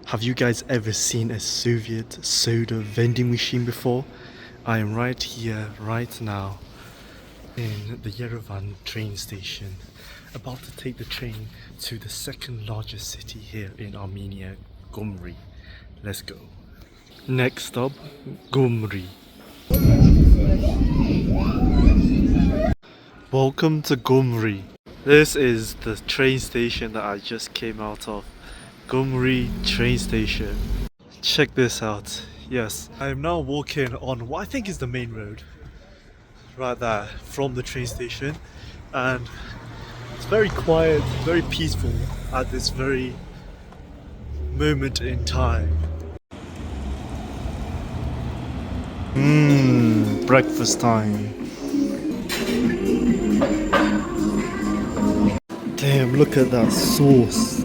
Have you guys ever seen a Soviet soda vending machine before? I am right here, right now, in the Yerevan train station, about to take the train to the second largest city here in Armenia, Gyumri. Let's go. Next stop, Gyumri. Welcome to Gyumri. This is the train station that I just came out of. Gyumri train station. Check this out. Yes, I am now walking on what I think is the main road. Right there, from the train station. And it's very quiet, very peaceful at this very moment in time. Breakfast time. Damn, look at that sauce.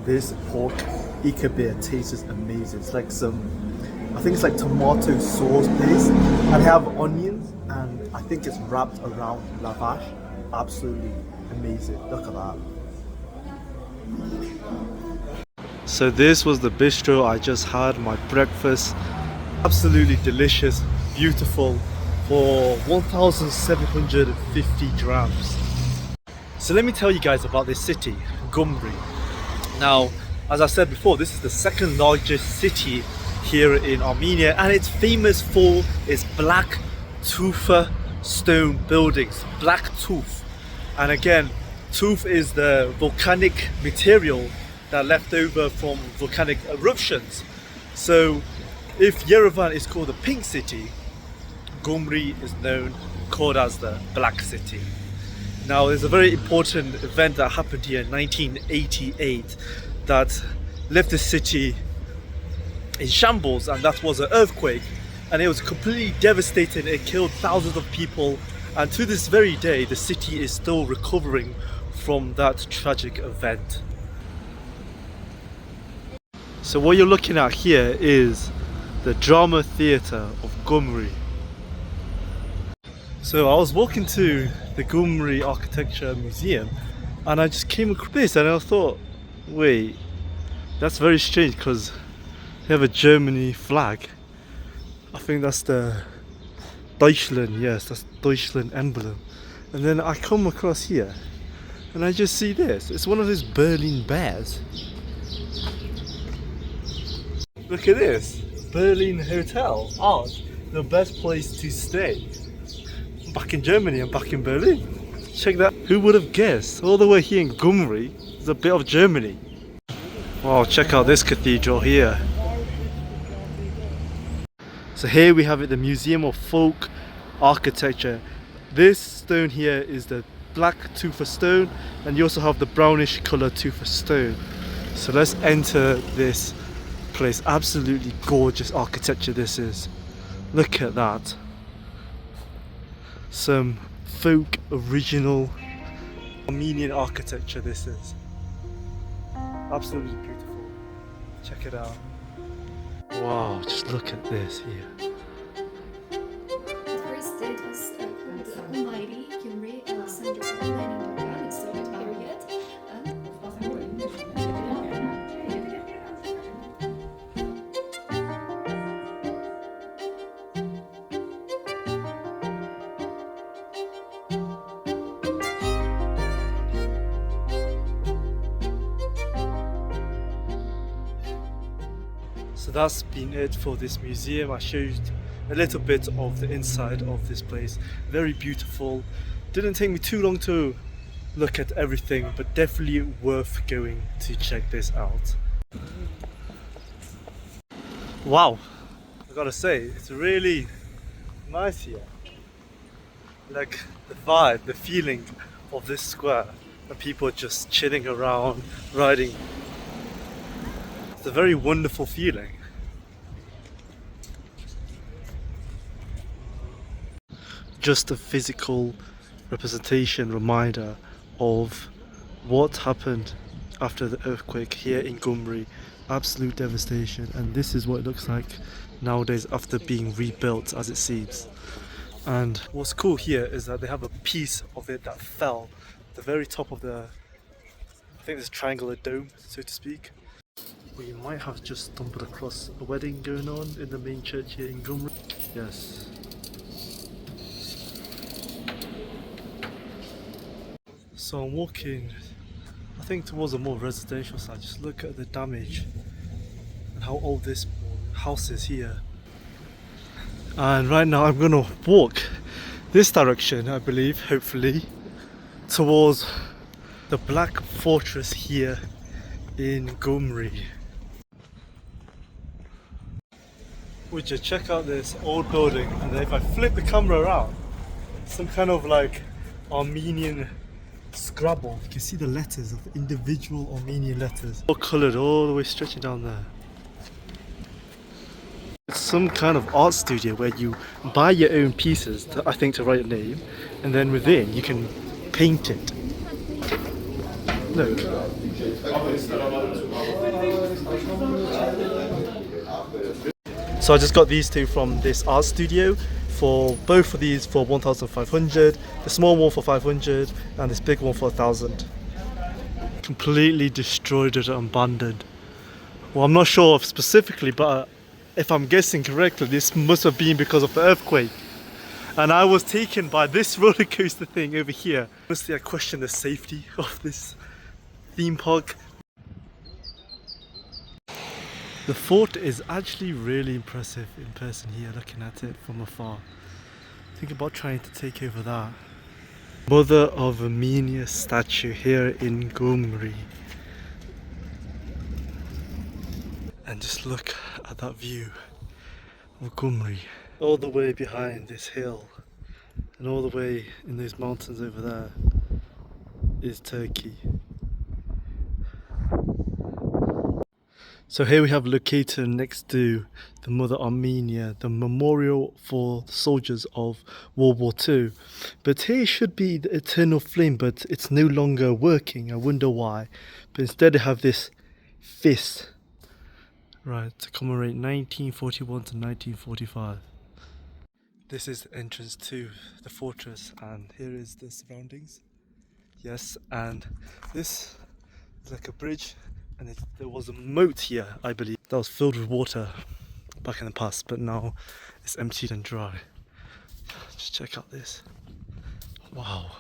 This pork ikebir tastes amazing. It's like I think it's like tomato sauce paste. And they have onions, and I think it's wrapped around lavash. Absolutely amazing. Look at that. So this was the bistro I just had, my breakfast. Absolutely delicious, beautiful, for 1,750 grams. So let me tell you guys about this city, Gyumri. Now, as I said before, this is the second largest city here in Armenia, and it's famous for its black tufa stone buildings, black tuff. And again, tuff is the volcanic material that left over from volcanic eruptions. So if Yerevan is called the Pink City, Gyumri is called as the Black City. Now, there's a very important event that happened here in 1988 that left the city in shambles, and that was an earthquake, and it was completely devastating. It killed thousands of people, and to this very day the city is still recovering from that tragic event. So what you're looking at here is the drama theatre of Gyumri. So I was walking to the Gyumri Architecture Museum, and I just came across this, and I thought, wait, that's very strange because they have a Germany flag. I think that's the Deutschland, yes, that's Deutschland emblem. And then I come across here and I just see this. It's one of those Berlin bears. Look at this, Berlin Hotel. Oh, the best place to stay. I'm back in Germany, I'm back in Berlin. Check that. Who would have guessed? All the way here in Gyumri, there's a bit of Germany. Wow, check out this cathedral here. So here we have it, the Museum of Folk Architecture. This stone here is the black tufa stone, and you also have the brownish colour tufa stone. So let's enter this place. Absolutely gorgeous architecture this is. Look at that. Some folk original Armenian architecture this is. Absolutely beautiful. Check it out. Wow, just look at this here. The first date was called the Almighty Gyumri Alexander Planning Program in Soviet period. So that's been it for this museum. I showed a little bit of the inside of this place. Very beautiful. Didn't take me too long to look at everything, but definitely worth going to check this out. Wow, I gotta say, it's really nice here. Like the vibe, the feeling of this square, and people just chilling around, riding. It's a very wonderful feeling. Just a physical representation, reminder of what happened after the earthquake here in Gyumri. Absolute devastation, and this is what it looks like nowadays after being rebuilt, as it seems. And what's cool here is that they have a piece of it that fell at the very top of the think this triangular dome, so to speak. We might have just stumbled across a wedding going on in the main church here in Gyumri. Yes. So I'm walking, I think, towards a more residential side. Just look at the damage and how old this house is here. And right now I'm gonna walk this direction, I believe, hopefully, towards the Black Fortress here in Gyumri. Would you check out this old building, and then if I flip the camera around, some kind of like Armenian Scrabble. You can see the letters of individual Armenian letters, all coloured all the way stretching down there. It's some kind of art studio where you buy your own pieces, I think, to write a name, and then within you can paint it. Look. So I just got these two from this art studio. For both of these for 1,500, the small one for 500, and this big one for 1,000. Completely destroyed and abandoned. Well, I'm not sure if specifically, but if I'm guessing correctly, this must have been because of the earthquake. And I was taken by this roller coaster thing over here. Honestly, I question the safety of this theme park. The fort is actually really impressive in person here, looking at it from afar. Think about trying to take over that. Mother of Armenia statue here in Gyumri. And just look at that view of Gyumri. All the way behind this hill and all the way in those mountains over there is Turkey. So here we have located next to the Mother Armenia, the memorial for the soldiers of World War II. But here should be the eternal flame, but it's no longer working. I wonder why. But instead they have this fist, right, to commemorate 1941 to 1945. This is the entrance to the fortress, and here is the surroundings. Yes, and this is like a bridge. And there was a moat here, I believe, that was filled with water back in the past, but now it's emptied and dry. Just check out this. Wow.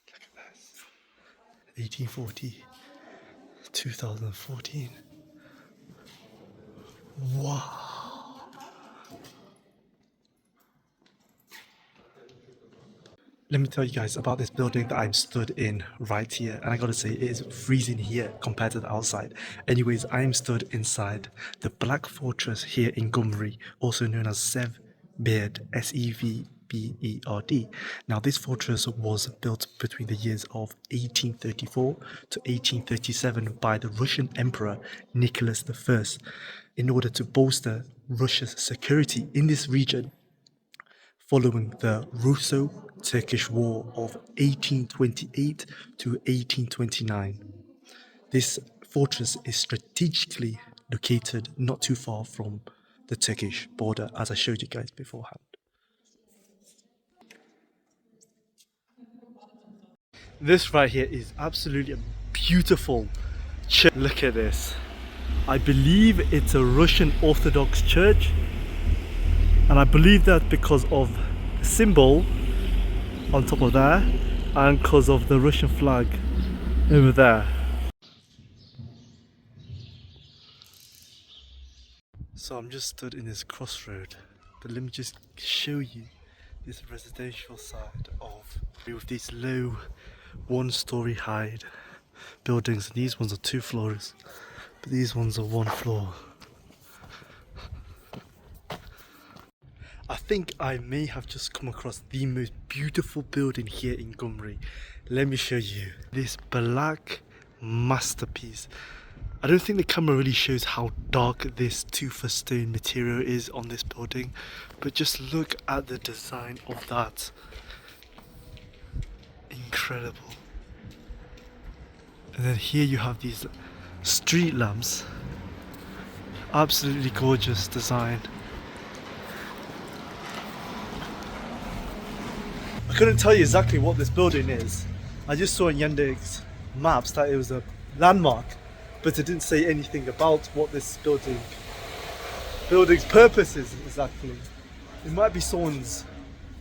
Look at this. 1840, 2014. Wow. Let me tell you guys about this building that I'm stood in right here, and I gotta say it is freezing here compared to the outside. Anyways, I am stood inside the Black Fortress here in Gyumri, also known as Sevberd, Sevberd. Now this fortress was built between the years of 1834 to 1837 by the Russian Emperor Nicholas I in order to bolster Russia's security in this region following the Russo-Turkish War of 1828 to 1829. This fortress is strategically located not too far from the Turkish border, as I showed you guys beforehand. This right here is absolutely a beautiful church. Look at this. I believe it's a Russian Orthodox church. And I believe that because of the symbol on top of there and because of the Russian flag over there. So I'm just stood in this crossroad, but let me just show you this residential side of with these low one-story high buildings. And these ones are 2 floors, but these ones are 1 floor. I think I may have just come across the most beautiful building here in Gyumri. Let me show you this black masterpiece. I don't think the camera really shows how dark this tufa stone material is on this building, but just look at the design of that. Incredible. And then here you have these street lamps. Absolutely gorgeous design. I couldn't tell you exactly what this building is, I just saw in Yandex maps that it was a landmark, but it didn't say anything about what this building's purpose is exactly. It might be someone's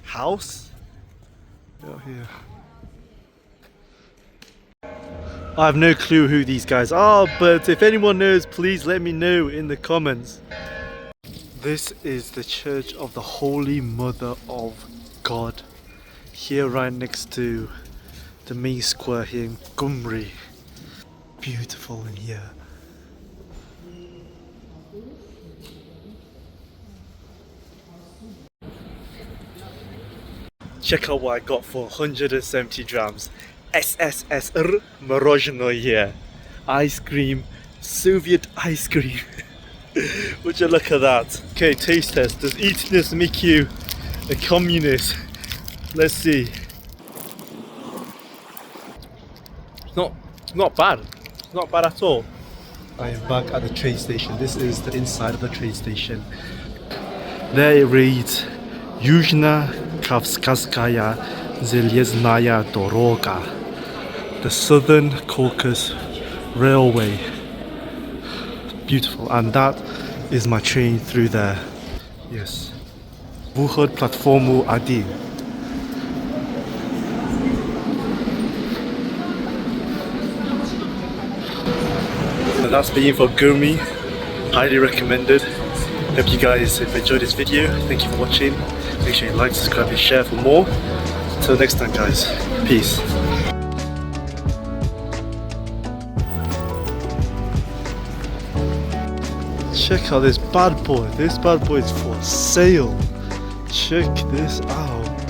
house out here. I have no clue who these guys are, but if anyone knows, please let me know in the comments. This is the Church of the Holy Mother of God, here right next to the main square here in Gyumri. Beautiful in here. Check out what I got for 170 drams. SSSR мороженое here. Ice cream, Soviet ice cream. Would you look at that? Okay, taste test. Does eating this make you a communist? Let's see. Not bad. It's not bad at all. I am back at the train station. This is the inside of the train station. There it reads Южно Kavkazskaya Zelyezhnaya Doroga, the Southern Caucasus Railway. Beautiful, and that is my train through there. Yes. Vuhod Platformu 1. So that's the info Gyumri. Highly recommended. Hope you guys have enjoyed this video. Thank you for watching. Make sure you like, subscribe and share for more. Until next time guys. Peace. Check out this bad boy. This bad boy is for sale. Check this out.